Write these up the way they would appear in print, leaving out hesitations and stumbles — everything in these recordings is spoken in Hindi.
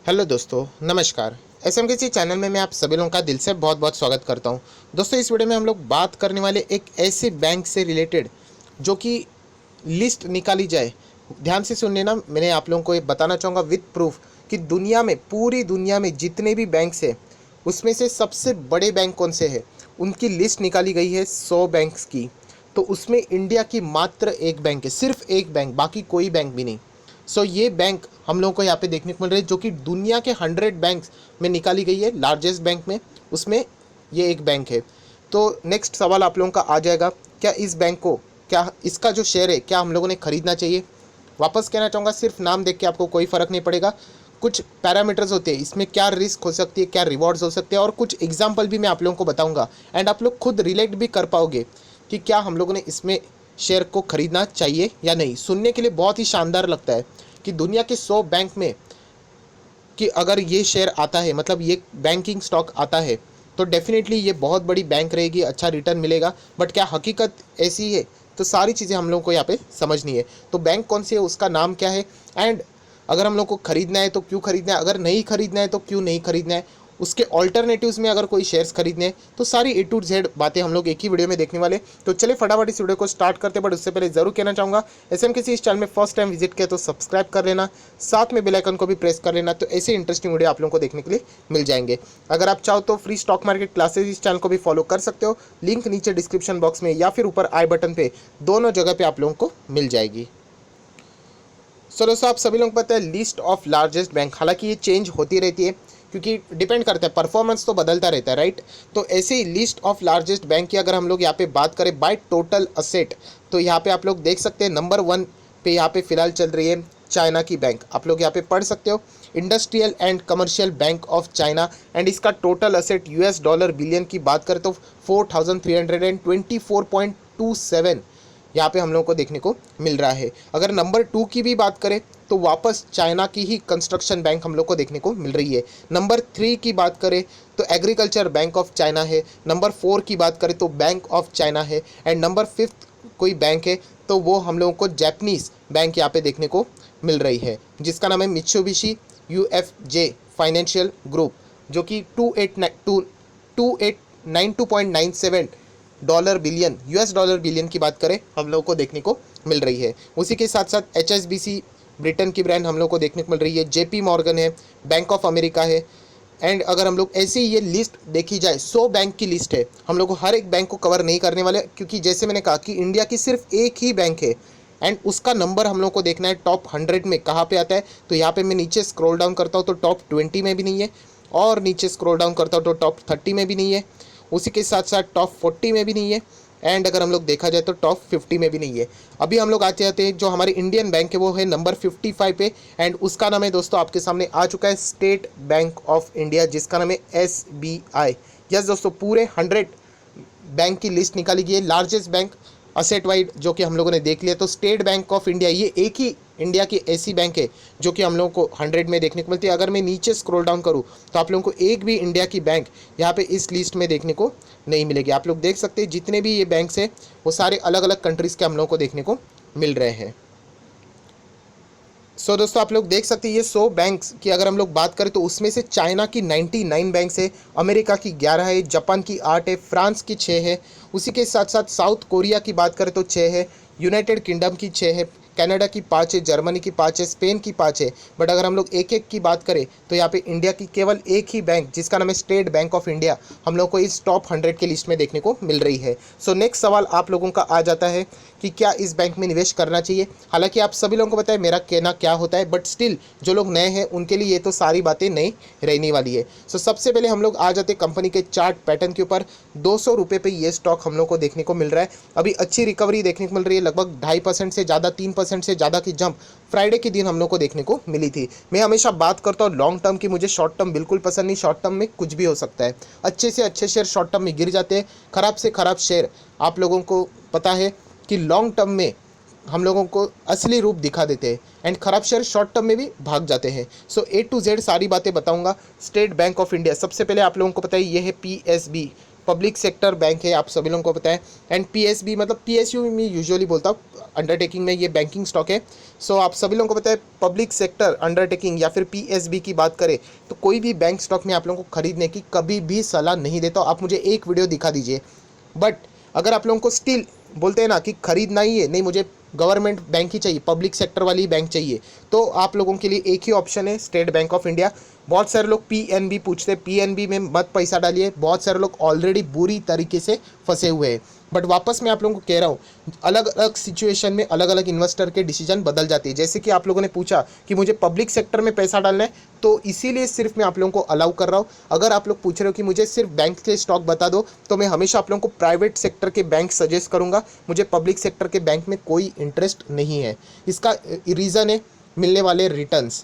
हेलो दोस्तों, नमस्कार। एसएमकेसी चैनल में मैं आप सभी लोगों का दिल से बहुत बहुत स्वागत करता हूं। दोस्तों, इस वीडियो में हम लोग बात करने वाले एक ऐसे बैंक से रिलेटेड जो कि लिस्ट निकाली जाए। ध्यान से सुन लेना, मैंने आप लोगों को ये बताना चाहूँगा विद प्रूफ कि दुनिया में, पूरी दुनिया में जितने भी बैंक्स हैं उसमें से सबसे बड़े बैंक कौन से हैं, उनकी लिस्ट निकाली गई है 100 बैंक्स की। तो उसमें इंडिया की मात्र एक बैंक है, सिर्फ एक बैंक, बाकी कोई बैंक भी नहीं। ये बैंक हम लोगों को यहाँ पे देखने को मिल रही है जो कि दुनिया के 100 बैंक्स में निकाली गई है, लार्जेस्ट बैंक में, उसमें ये एक बैंक है। तो नेक्स्ट सवाल आप लोगों का आ जाएगा, क्या इस बैंक को, क्या इसका जो शेयर है क्या हम लोगों ने खरीदना चाहिए। वापस कहना चाहूँगा, सिर्फ नाम देख के आपको कोई फ़र्क नहीं पड़ेगा। कुछ पैरामीटर्स होते हैं, इसमें क्या रिस्क हो सकती है, क्या रिवॉर्ड्स हो सकते हैं, और कुछ एग्जाम्पल भी मैं आप लोगों को बताऊँगा। एंड आप लोग खुद रिलेट भी कर पाओगे कि क्या हम लोगों ने इसमें शेयर को खरीदना चाहिए या नहीं। सुनने के लिए बहुत ही शानदार लगता है कि दुनिया के 100 बैंक में कि अगर ये शेयर आता है, मतलब ये बैंकिंग स्टॉक आता है, तो डेफिनेटली ये बहुत बड़ी बैंक रहेगी, अच्छा रिटर्न मिलेगा। बट क्या हकीकत ऐसी है? तो सारी चीज़ें हम लोगों को यहाँ पे समझनी है। तो बैंक कौन सी है, उसका नाम क्या है, एंड अगर हम लोग को खरीदना है तो क्यों खरीदना है, अगर नहीं खरीदना है तो क्यों नहीं खरीदना है, उसके ऑल्टरनेटिव्स में अगर कोई शेयर्स खरीदने हैं, तो सारी ए टू जेड बातें हम लोग एक ही वीडियो में देखने वाले। तो चलिए फटाफट इस वीडियो को स्टार्ट करते हैं। बट उससे पहले जरूर कहना चाहूँगा, एसएमकेसी इस चैनल में फर्स्ट टाइम विजिट किया तो सब्सक्राइब कर लेना, साथ में बेल आइकन को भी प्रेस कर लेना, तो ऐसे इंटरेस्टिंग वीडियो आप लोगों को देखने के लिए मिल जाएंगे। अगर आप चाहो तो फ्री स्टॉक मार्केट क्लासेज इस चैनल को भी फॉलो कर सकते हो, लिंक नीचे डिस्क्रिप्शन बॉक्स में या फिर ऊपर आई बटन पे, दोनों जगह पे आप लोगों को मिल जाएगी। दोस्तों, आप सभी लोगों को पता है लिस्ट ऑफ लार्जेस्ट बैंक, हालांकि ये चेंज होती रहती है क्योंकि डिपेंड करता है, परफॉर्मेंस तो बदलता रहता है, राइट। तो ऐसे ही लिस्ट ऑफ लार्जेस्ट बैंक की अगर हम लोग यहाँ पे बात करें बाय टोटल असेट, तो यहाँ पे आप लोग देख सकते हैं नंबर 1 पे यहाँ पे फिलहाल चल रही है चाइना की बैंक। आप लोग यहाँ पे पढ़ सकते हो, industrial and commercial bank of China, and इसका total asset US dollar billion की बात करें तो 4324.27 यहाँ पे हम लोगों को देखने को मिल रहा है। अगर नंबर 2 की भी बात करें तो वापस चाइना की ही कंस्ट्रक्शन बैंक हम लोग को देखने को मिल रही है। नंबर 3 की बात करें तो एग्रीकल्चर बैंक ऑफ चाइना है। नंबर 4 की बात करें तो बैंक ऑफ चाइना है। एंड नंबर 5 कोई बैंक है तो वो हम लोगों को जैपनीज़ बैंक यहाँ पे देखने को मिल रही है, जिसका नाम है मित्सुबिशी यूएफजे फाइनेंशियल ग्रुप, जो कि 2892.97 dollar billion, US dollar billion की बात करें हम लोग को देखने को मिल रही है। उसी के साथ साथ एचएसबीसी ब्रिटेन की ब्रांड हम लोग को देखने को मिल रही है, जेपी मॉर्गन है, बैंक ऑफ अमेरिका है। एंड अगर हम लोग ऐसी ये लिस्ट देखी जाए, 100 बैंक की लिस्ट है, हम लोग को हर एक बैंक को कवर नहीं करने वाले, क्योंकि जैसे मैंने कहा कि इंडिया की सिर्फ एक ही बैंक है एंड उसका नंबर हम लोग को देखना है टॉप 100 में कहाँ पे आता है। तो यहाँ पे मैं नीचे स्क्रॉल डाउन करता हूँ तो टॉप 20 में भी नहीं है, और नीचे स्क्रॉल डाउन करता हूँ तो टॉप 30 में भी नहीं है, उसी के साथ साथ टॉप 40 में भी नहीं है, एंड अगर हम लोग देखा जाए तो टॉप 50 में भी नहीं है। अभी हम लोग आते आते हैं जो हमारी इंडियन बैंक है वो है नंबर 55 पे, एंड उसका नाम है दोस्तों आपके सामने आ चुका है स्टेट बैंक ऑफ इंडिया, जिसका नाम है एसबीआई। यस दोस्तों, पूरे 100 बैंक की लिस्ट निकाली गई है, लार्जेस्ट बैंक असेट वाइड जो कि हम लोगों ने देख लिया। तो स्टेट बैंक ऑफ इंडिया ये एक ही इंडिया की ऐसी बैंक है जो कि हम लोगों को 100 में देखने को मिलती है। अगर मैं नीचे स्क्रॉल डाउन करूँ तो आप लोगों को एक भी इंडिया की बैंक यहाँ पे इस लिस्ट में देखने को नहीं मिलेगी। आप लोग देख सकते हैं जितने भी ये बैंक्स हैं वो सारे अलग अलग कंट्रीज़ के हम लोगों को देखने को मिल रहे हैं। दोस्तों, आप लोग देख सकते हैं ये 100 बैंक्स की अगर हम लोग बात करें तो उसमें से चाइना की 99 बैंक्स है, अमेरिका की 11 है, जापान की 8 है, फ्रांस की 6 है, उसी के साथ साथ साउथ कोरिया की बात करें तो 6 है, यूनाइटेड किंगडम की 6 है, कनाडा की 5 है, जर्मनी की 5 है, स्पेन की 5 है। बट अगर हम लोग एक एक की बात करें तो यहाँ पे इंडिया की केवल एक ही बैंक जिसका नाम है स्टेट बैंक ऑफ इंडिया हम लोग को इस टॉप 100 की लिस्ट में देखने को मिल रही है। नेक्स्ट सवाल आप लोगों का आ जाता है कि क्या इस बैंक में निवेश करना चाहिए। हालांकि आप सभी लोगों को पता है मेरा कहना क्या होता है, बट स्टिल जो लोग नए हैं उनके लिए ये तो सारी बातें नई रहने वाली है। सबसे पहले हम लोग आ जाते हैं कंपनी के चार्ट पैटर्न के ऊपर। 200 रुपये पे ये स्टॉक हम लोग को देखने को मिल रहा है। अभी अच्छी रिकवरी देखने को मिल रही है, लगभग 2.5% से ज़्यादा, 3% से ज़्यादा की जंप फ्राइडे के दिन हम लोग को देखने को मिली थी। मैं हमेशा बात करता हूँ लॉन्ग टर्म की, मुझे शॉर्ट टर्म बिल्कुल पसंद नहीं। शॉर्ट टर्म में कुछ भी हो सकता है, अच्छे से अच्छे शेयर शॉर्ट टर्म में गिर जाते हैं, खराब से खराब शेयर आप लोगों को पता है कि लॉन्ग टर्म में हम लोगों को असली रूप दिखा देते हैं, एंड खराब शेयर शॉर्ट टर्म में भी भाग जाते हैं। ए टू जेड सारी बातें बताऊंगा। स्टेट बैंक ऑफ इंडिया, सबसे पहले आप लोगों को पता है ये है पीएसबी, पब्लिक सेक्टर बैंक है, आप सभी लोगों को पता है। एंड पीएसबी मतलब पीएसयू मैं यूजुअली बोलता हूँ, अंडरटेकिंग में ये बैंकिंग स्टॉक है। सो आप सभी लोगों को पता है पब्लिक सेक्टर अंडरटेकिंग या फिर पीएसबी की बात करें तो कोई भी बैंक स्टॉक में आप लोगों को खरीदने की कभी भी सलाह नहीं देता। आप मुझे एक वीडियो दिखा दीजिए। बट अगर आप लोगों को स्टिल बोलते हैं ना कि खरीदना ही है, नहीं मुझे गवर्नमेंट बैंक ही चाहिए, पब्लिक सेक्टर वाली बैंक चाहिए, तो आप लोगों के लिए एक ही ऑप्शन है, स्टेट बैंक ऑफ इंडिया। बहुत सारे लोग पीएनबी पूछते हैं, पीएनबी में मत पैसा डालिए, बहुत सारे लोग ऑलरेडी बुरी तरीके से फंसे हुए हैं। बट वापस मैं आप लोगों को कह रहा हूँ, अलग अलग सिचुएशन में अलग अलग इन्वेस्टर के डिसीजन बदल जाती है। जैसे कि आप लोगों ने पूछा कि मुझे पब्लिक सेक्टर में पैसा डालना है, तो इसीलिए सिर्फ मैं आप लोगों को अलाउ कर रहा हूँ। अगर आप लोग पूछ रहे हो कि मुझे सिर्फ बैंक के स्टॉक बता दो, तो मैं हमेशा आप लोगों को प्राइवेट सेक्टर के बैंक सजेस्ट करूँगा। मुझे पब्लिक सेक्टर के बैंक में कोई इंटरेस्ट नहीं है। इसका रीज़न है मिलने वाले रिटर्न्स।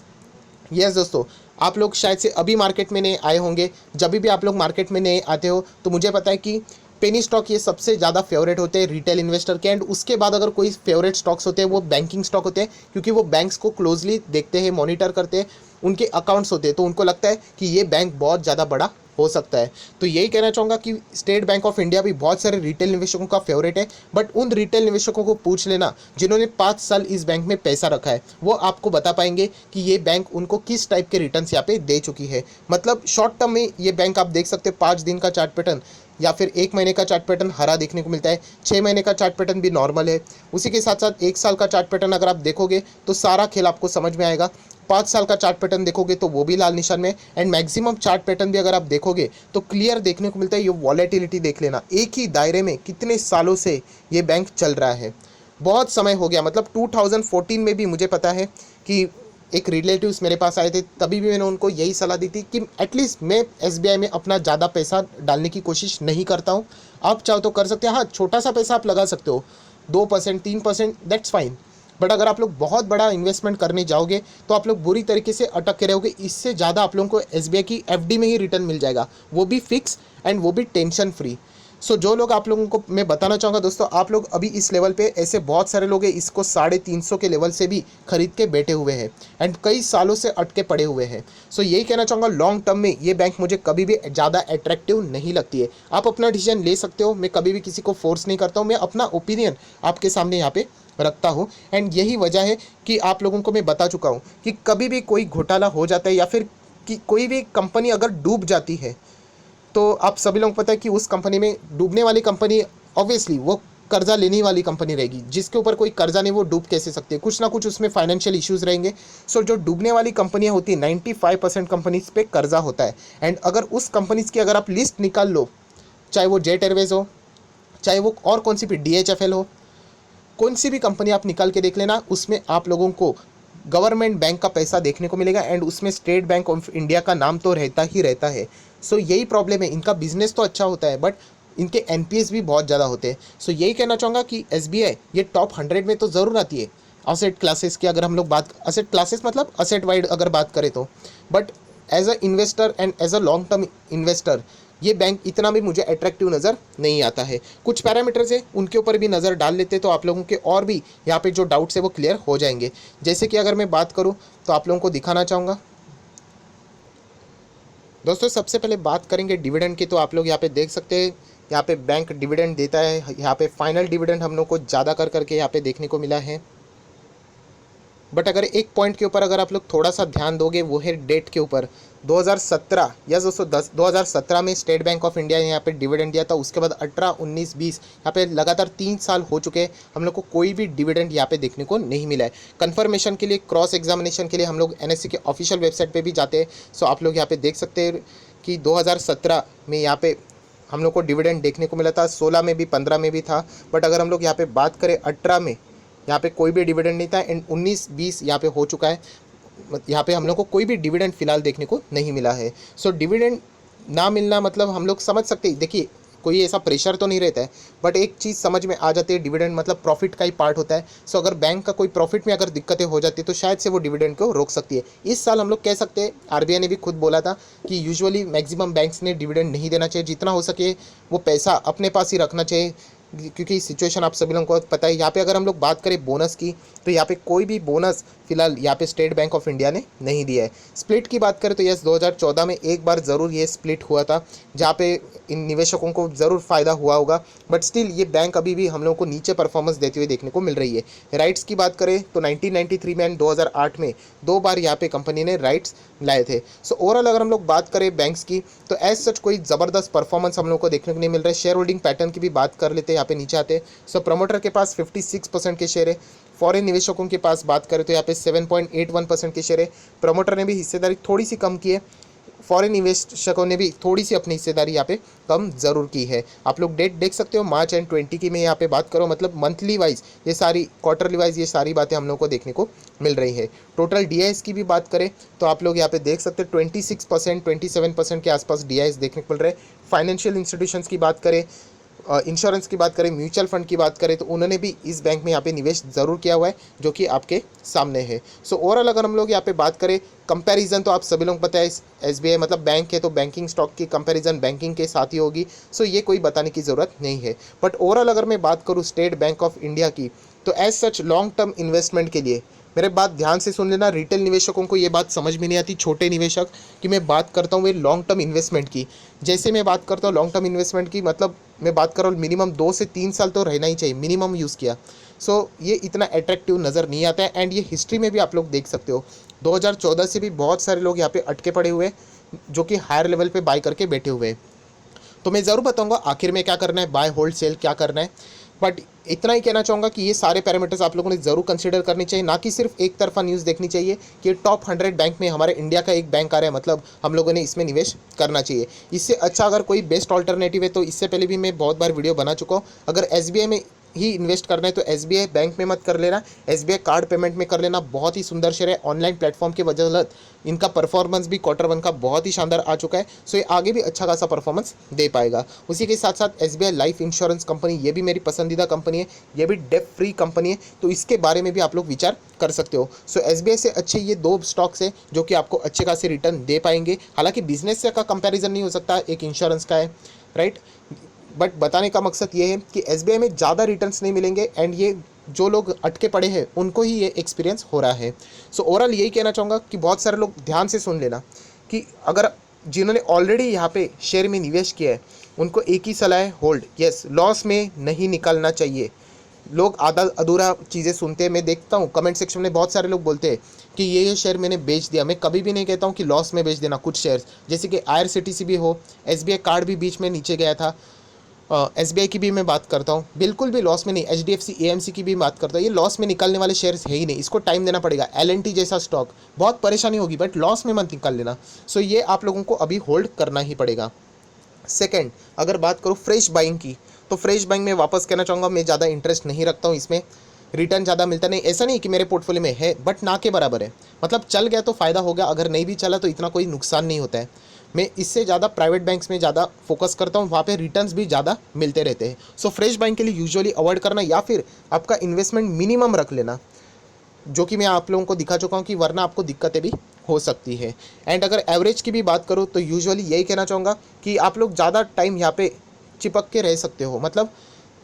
यस दोस्तों, आप लोग शायद से अभी मार्केट में नए आए होंगे। जब भी आप लोग मार्केट में नए आते हो तो मुझे पता है कि पेनी स्टॉक ये सबसे ज़्यादा फेवरेट होते हैं रिटेल इन्वेस्टर के। एंड उसके बाद अगर कोई फेवरेट स्टॉक्स होते हैं वो बैंकिंग स्टॉक होते हैं, क्योंकि वो बैंक्स को क्लोजली देखते हैं, मॉनिटर करते हैं, उनके अकाउंट्स होते हैं, तो उनको लगता है कि ये बैंक बहुत ज़्यादा बड़ा हो सकता है। तो यही कहना चाहूँगा कि स्टेट बैंक ऑफ इंडिया भी बहुत सारे रिटेल निवेशकों का फेवरेट है। बट उन रिटेल निवेशकों को पूछ लेना जिन्होंने 5 साल इस बैंक में पैसा रखा है, वो आपको बता पाएंगे कि ये बैंक उनको किस टाइप के रिटर्न्स यहाँ पे दे चुकी है। मतलब शॉर्ट टर्म में ये बैंक आप देख सकते हैं 5 दिन का चार्ट पैटर्न या फिर 1 महीने का चार्ट पैटर्न हरा देखने को मिलता है, 6 महीने का चार्ट पैटर्न भी नॉर्मल है। उसी के साथ साथ 1 साल का चार्ट पैटर्न अगर आप देखोगे तो सारा खेल आपको समझ में आएगा। 5 साल का चार्ट पैटर्न देखोगे तो वो भी लाल निशान में। एंड मैक्सिमम चार्ट पैटर्न भी अगर आप देखोगे तो क्लियर देखने को मिलता है। ये वॉलेटिलिटी देख लेना, एक ही दायरे में कितने सालों से ये बैंक चल रहा है, बहुत समय हो गया। मतलब 2014 में भी मुझे पता है कि एक रिलेटिव्स मेरे पास आए थे, तभी भी मैंने उनको यही सलाह दी थी कि एटलीस्ट मैं एसबीआई में अपना ज़्यादा पैसा डालने की कोशिश नहीं करता हूँ। आप चाहो तो कर सकते हैं, हाँ छोटा सा पैसा आप लगा सकते हो, 2% 3%, दैट्स फाइन। बट अगर आप लोग बहुत बड़ा इन्वेस्टमेंट करने जाओगे तो आप लोग बुरी तरीके से अटक के रहोगे। इससे ज़्यादा आप लोगों को एसबीआई की एफडी में ही रिटर्न मिल जाएगा, वो भी फिक्स एंड वो भी टेंशन फ्री। सो जो लोग आप लोगों को मैं बताना चाहूँगा दोस्तों, आप लोग अभी इस लेवल पे, ऐसे बहुत सारे लोग हैं इसको 350 के लेवल से भी खरीद के बैठे हुए हैं एंड कई सालों से अटके पड़े हुए हैं। सो यही कहना चाहूँगा, लॉन्ग टर्म में ये बैंक मुझे कभी भी ज़्यादा अट्रैक्टिव नहीं लगती है। आप अपना डिसीजन ले सकते हो, मैं कभी भी किसी को फोर्स नहीं करता हूँ, मैं अपना ओपिनियन आपके सामने यहाँ पे रखता हूँ। एंड यही वजह है कि आप लोगों को मैं बता चुका हूँ कि कभी भी कोई घोटाला हो जाता है या फिर कि कोई भी कंपनी अगर डूब जाती है तो आप सभी लोगों को पता है कि उस कंपनी में, डूबने वाली कंपनी ऑब्वियसली वो कर्जा लेने वाली कंपनी रहेगी। जिसके ऊपर कोई कर्जा नहीं वो डूब कैसे सकती है, कुछ ना कुछ उसमें फाइनेंशियल इश्यूज रहेंगे। सो जो डूबने वाली कंपनियां होती है 95% कंपनीज पे कर्जा होता है। एंड अगर उस कंपनीज की अगर आप लिस्ट निकाल लो, चाहे वो जेट एयरवेज हो, चाहे वो और कौन सी भी DHFL हो, कौन सी भी कंपनी आप निकाल के देख लेना, उसमें आप लोगों को गवर्नमेंट बैंक का पैसा देखने को मिलेगा। एंड उसमें स्टेट बैंक ऑफ इंडिया का नाम तो रहता ही रहता है। सो यही प्रॉब्लम है, इनका बिजनेस तो अच्छा होता है बट इनके NPS भी बहुत ज़्यादा होते हैं। सो यही कहना चाहूँगा कि SBI ये टॉप 100 में तो ज़रूर आती है असेट क्लासेस की। अगर हम लोग बात असेट क्लासेस मतलब असेट वाइड अगर बात करें तो, but as a investor and as a long term investor ये बैंक इतना भी मुझे अट्रैक्टिव नज़र नहीं आता है। कुछ पैरामीटर्स है उनके ऊपर भी नज़र डाल लेते तो आप लोगों के और भी यहाँ पे जो डाउट्स है वो क्लियर हो जाएंगे। जैसे कि अगर मैं बात करूँ तो आप लोगों को दिखाना चाहूँगा दोस्तों, सबसे पहले बात करेंगे डिविडेंड की। तो आप लोग यहाँ पे देख सकते हैं, यहाँ पे बैंक डिविडेंड देता है। यहाँ पे फाइनल डिविडेंड हम लोग को ज़्यादा कर करके यहाँ पे देखने को मिला है। बट अगर एक पॉइंट के ऊपर अगर आप लोग थोड़ा सा ध्यान दोगे वो है डेट के ऊपर। 2017 यस दोस्तों 2017 में स्टेट बैंक ऑफ इंडिया ने यहाँ पे डिविडेंड दिया था। उसके बाद 18, 19, 20 यहाँ पे लगातार 3 साल हो चुके हैं, हम लोग को कोई भी डिविडेंड यहाँ पे देखने को नहीं मिला है। कन्फर्मेशन के लिए, क्रॉस एग्जामिनेशन के लिए हम लोग NSE के ऑफिशियल वेबसाइट पर भी जाते हैं। सो आप लोग यहाँ पे देख सकते हैं कि 2017 में यहाँ पे हम लोग को डिविडेंड देखने को मिला था, 16 में भी, 15 में भी था। बट अगर हम लोग यहाँ पे बात करें 18 में यहाँ पे कोई भी डिविडेंड नहीं था। एंड 19, 20 यहाँ पे हो चुका है, यहाँ पे हम लोग को कोई भी डिविडेंड फिलहाल देखने को नहीं मिला है। सो डिविडेंड ना मिलना मतलब हम लोग समझ सकते हैं, देखिए कोई ऐसा प्रेशर तो नहीं रहता है बट एक चीज़ समझ में आ जाती है, डिविडेंड मतलब प्रॉफिट का ही पार्ट होता है। सो अगर बैंक का कोई प्रॉफिट में अगर दिक्कतें हो जाती है तो शायद से वो डिविडेंड को रोक सकती है। इस साल हम लोग कह सकते हैं, RBI ने भी खुद बोला था कि यूजुअली मैक्सिमम बैंक्स ने डिविडेंड नहीं देना चाहिए, जितना हो सके वो पैसा अपने पास ही रखना चाहिए। क्योंकि सिचुएशन आप सभी लोगों को पता है। यहाँ पे अगर हम लोग बात करें बोनस की, तो यहाँ पे कोई भी बोनस फिलहाल यहाँ पे स्टेट बैंक ऑफ इंडिया ने नहीं दिया है। स्प्लिट की बात करें तो यस 2014 में एक बार ज़रूर ये स्प्लिट हुआ था, जहाँ पे इन निवेशकों को ज़रूर फ़ायदा हुआ होगा, बट स्टिल ये बैंक अभी भी हम लोगों को नीचे परफॉर्मेंस देते हुए देखने को मिल रही है। राइट्स की बात करें तो 1993 में एंड 2008 में 2 बार यहाँ पे कंपनी ने राइट्स लाए थे। सो ओवरऑल अगर हम लोग बात करें बैंक्स की, तो एज सच कोई ज़बरदस्त परफॉर्मेंस हम लोग को देखने को नहीं मिल रहा है। शेयर होल्डिंग पैटर्न की भी बात कर लेते हैं, यहाँ पे नीचे आते हैं। सो प्रमोटर के पास 56% के शेयर है। फॉरेन निवेशकों के पास बात करें तो यहाँ पे 7.81% के शेयर है। प्रमोटर ने भी हिस्सेदारी थोड़ी सी कम की है, फॉरेन निवेशकों ने भी थोड़ी सी अपनी हिस्सेदारी यहाँ पे कम ज़रूर की है। आप लोग डेट देख सकते हो मार्च एंड 20 की मैं यहाँ पे बात करो, मतलब मंथली वाइज ये सारी, क्वार्टरली वाइज ये सारी बातें हम लोग को देखने को मिल रही है। टोटल डीआईएस की भी बात करें तो आप लोग यहाँ पे देख सकते हैं 26% 27% के आसपास डीआईएस देखने को मिल रहे हैं। फाइनेंशियल इंस्टीट्यूशंस की बात करें, इंश्योरेंस की बात करें, म्यूचुअल फंड की बात करें, तो उन्होंने भी इस बैंक में यहाँ पे निवेश ज़रूर किया हुआ है, जो कि आपके सामने है। सो ओवरऑल अगर हम लोग यहाँ पे बात करें कंपैरिजन, तो आप सभी लोग पता है एसबीआई मतलब बैंक है, तो बैंकिंग स्टॉक की कंपैरिजन बैंकिंग के साथ ही होगी। सो ये कोई बताने की ज़रूरत नहीं है। बट ओवरऑल अगर मैं बात करूँ स्टेट बैंक ऑफ इंडिया की, तो as such long term investment के लिए, मेरे बात ध्यान से सुन लेना, रिटेल निवेशकों को ये बात समझ में नहीं आती, छोटे निवेशक, कि मैं बात करता हूँ वे लॉन्ग टर्म इन्वेस्टमेंट की। जैसे मैं बात करता हूँ लॉन्ग टर्म इन्वेस्टमेंट की, मतलब मैं बात कर रहा हूँ मिनिमम 2 से 3 साल तो रहना ही चाहिए, मिनिमम यूज़ किया। सो ये इतना अट्रैक्टिव नज़र नहीं आता है। एंड ये हिस्ट्री में भी आप लोग देख सकते हो 2014 से भी बहुत सारे लोग यहाँ पे अटके पड़े हुए हैं, जो कि हायर लेवल पे बाय करके बैठे हुए हैं। तो मैं ज़रूर बताऊंगा आखिर में क्या करना है, बाय होल्ड सेल क्या करना है। बट इतना ही कहना चाहूँगा कि ये सारे पैरामीटर्स आप लोगों ने ज़रूर कंसीडर करने चाहिए, ना कि सिर्फ एक तरफा न्यूज़ देखनी चाहिए कि टॉप 100 बैंक में हमारे इंडिया का एक बैंक आ रहा है, मतलब हम लोगों ने इसमें निवेश करना चाहिए। इससे अच्छा अगर कोई बेस्ट ऑल्टरनेटिव है, तो इससे पहले भी मैं बहुत बार वीडियो बना चुका हूँ। अगर एसबीआई में ही इन्वेस्ट करना है तो एसबीआई बैंक में मत कर लेना, एसबीआई कार्ड पेमेंट में कर लेना। बहुत ही सुंदर शेयर है, ऑनलाइन प्लेटफॉर्म की वजह इनका परफॉर्मेंस भी Q1 का बहुत ही शानदार आ चुका है। सो ये आगे भी अच्छा खासा परफॉर्मेंस दे पाएगा। उसी के साथ साथ एसबीआई लाइफ इंश्योरेंस कंपनी, ये भी मेरी पसंदीदा कंपनी है, ये भी डेट फ्री कंपनी है, तो इसके बारे में भी आप लोग विचार कर सकते हो। सो एसबीआई से अच्छे ये 2 स्टॉक्स है जो कि आपको अच्छे खासे रिटर्न दे पाएंगे। हालांकि बिजनेस से का कंपैरिजन नहीं हो सकता, एक इंश्योरेंस का है, राइट। बट बताने का मकसद ये है कि एसबीआई में ज़्यादा रिटर्न्स नहीं मिलेंगे, एंड ये जो लोग अटके पड़े हैं उनको ही ये एक्सपीरियंस हो रहा है। सो ओवरऑल यही कहना चाहूँगा कि बहुत सारे लोग ध्यान से सुन लेना कि अगर जिन्होंने ऑलरेडी यहाँ पे शेयर में निवेश किया है, उनको एक ही सलाह है, होल्ड। यस, लॉस में नहीं निकलना चाहिए। लोग आधा अधूरा चीज़ें सुनते हैं, मैं देखता हूँ कमेंट सेक्शन में बहुत सारे लोग बोलते हैं कि ये शेयर मैंने बेच दिया। मैं कभी भी नहीं कहता हूँ कि लॉस में बेच देना कुछ शेयर्स, जैसे कि आईआरसीटीसी भी हो, एसबीआई कार्ड भी बीच में नीचे गया था, एसबीआई की भी मैं बात करता हूँ, बिल्कुल भी लॉस में नहीं। एचडीएफसी एएमसी की भी बात करता हूँ, ये लॉस में निकलने वाले शेयर्स है ही नहीं, इसको टाइम देना पड़ेगा। एलएनटी जैसा स्टॉक बहुत परेशानी होगी, बट लॉस में मत निकाल लेना। सो ये आप लोगों को अभी होल्ड करना ही पड़ेगा। सेकंड, अगर बात करूँ फ्रेश बाइंग की, तो फ्रेश बाइंग में वापस कहना चाहूँगा मैं ज़्यादा इंटरेस्ट नहीं रखता हूँ, इसमें रिटर्न ज़्यादा मिलता नहीं। ऐसा नहीं कि मेरे पोर्टफोलियो में है, बट ना के बराबर है, मतलब चल गया तो फ़ायदा हो गया, अगर नहीं भी चला तो इतना कोई नुकसान नहीं होता है। मैं इससे ज़्यादा प्राइवेट बैंक्स में ज़्यादा फोकस करता हूँ, वहाँ पे रिटर्न्स भी ज़्यादा मिलते रहते हैं। सो फ्रेश बाइंग के लिए यूजुअली अवॉइड करना, या फिर आपका इन्वेस्टमेंट मिनिमम रख लेना, जो कि मैं आप लोगों को दिखा चुका हूँ कि वरना आपको दिक्कतें भी हो सकती है। एंड अगर एवरेज की भी बात करूँ तो यूजुअली यही कहना चाहूँगा कि आप लोग ज़्यादा टाइम यहाँ पे चिपक के रह सकते हो, मतलब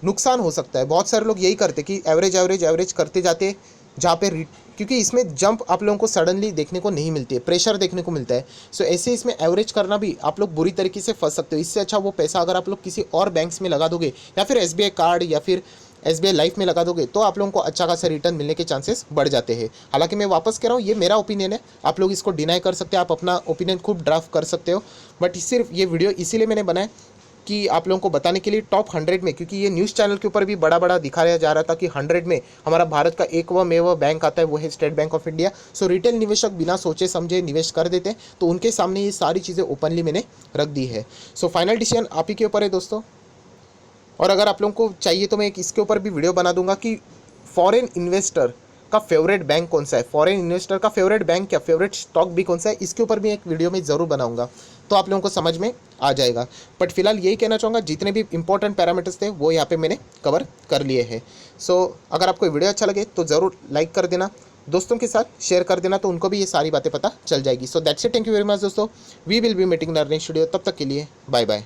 नुकसान हो सकता है। बहुत सारे लोग यही करते कि एवरेज एवरेज एवरेज करते जाते, जहाँ पे क्योंकि इसमें जंप आप लोगों को सडनली देखने को नहीं मिलती है, प्रेशर देखने को मिलता है। सो ऐसे इसमें एवरेज करना भी आप लोग बुरी तरीके से फंस सकते हो। इससे अच्छा वो पैसा अगर आप लोग किसी और बैंक्स में लगा दोगे, या फिर एसबीआई कार्ड या फिर एसबीआई लाइफ में लगा दोगे, तो आप लोगों को अच्छा खासा रिटर्न मिलने के चांसेस बढ़ जाते हैं। हालांकि मैं वापस कह रहा हूँ, ये मेरा ओपिनियन है, आप लोग इसको डिनाई कर सकते हैं, आप अपना ओपिनियन खूब ड्राफ्ट कर सकते हो। बट सिर्फ ये वीडियो इसीलिए मैंने बनाया कि आप लोगों को बताने के लिए टॉप 100 में, क्योंकि ये न्यूज़ चैनल के ऊपर भी बड़ा बड़ा दिखाया जा रहा था कि 100 में हमारा भारत का एकमेव बैंक आता है, वो है state bank of India. So retail निवेशक बिना सोचे समझे निवेश कर देते हैं, तो उनके सामने ये सारी चीज़ें ओपनली मैंने रख दी है। सो फाइनल डिसीजन आप ही के ऊपर है दोस्तों। और अगर आप लोगों को चाहिए तो मैं एक इसके ऊपर भी वीडियो बना दूंगा कि फॉरेन इन्वेस्टर का फेवरेट बैंक कौन सा है, फॉरेन इन्वेस्टर का फेवरेट बैंक क्या, फेवरेट स्टॉक भी कौन सा है, इसके ऊपर भी एक वीडियो में ज़रूर बनाऊंगा, तो आप लोगों को समझ में आ जाएगा। बट फिलहाल यही कहना चाहूँगा, जितने भी इंपॉर्टेंट पैरामीटर्स थे वो यहाँ पे मैंने कवर कर लिए हैं। सो अगर आपको वीडियो अच्छा लगे तो ज़रूर लाइक कर देना, दोस्तों के साथ शेयर कर देना, तो उनको भी ये सारी बातें पता चल जाएगी। So that's it, thank you very much दोस्तों, we will be meeting in our next video. तब तक के लिए बाय बाय।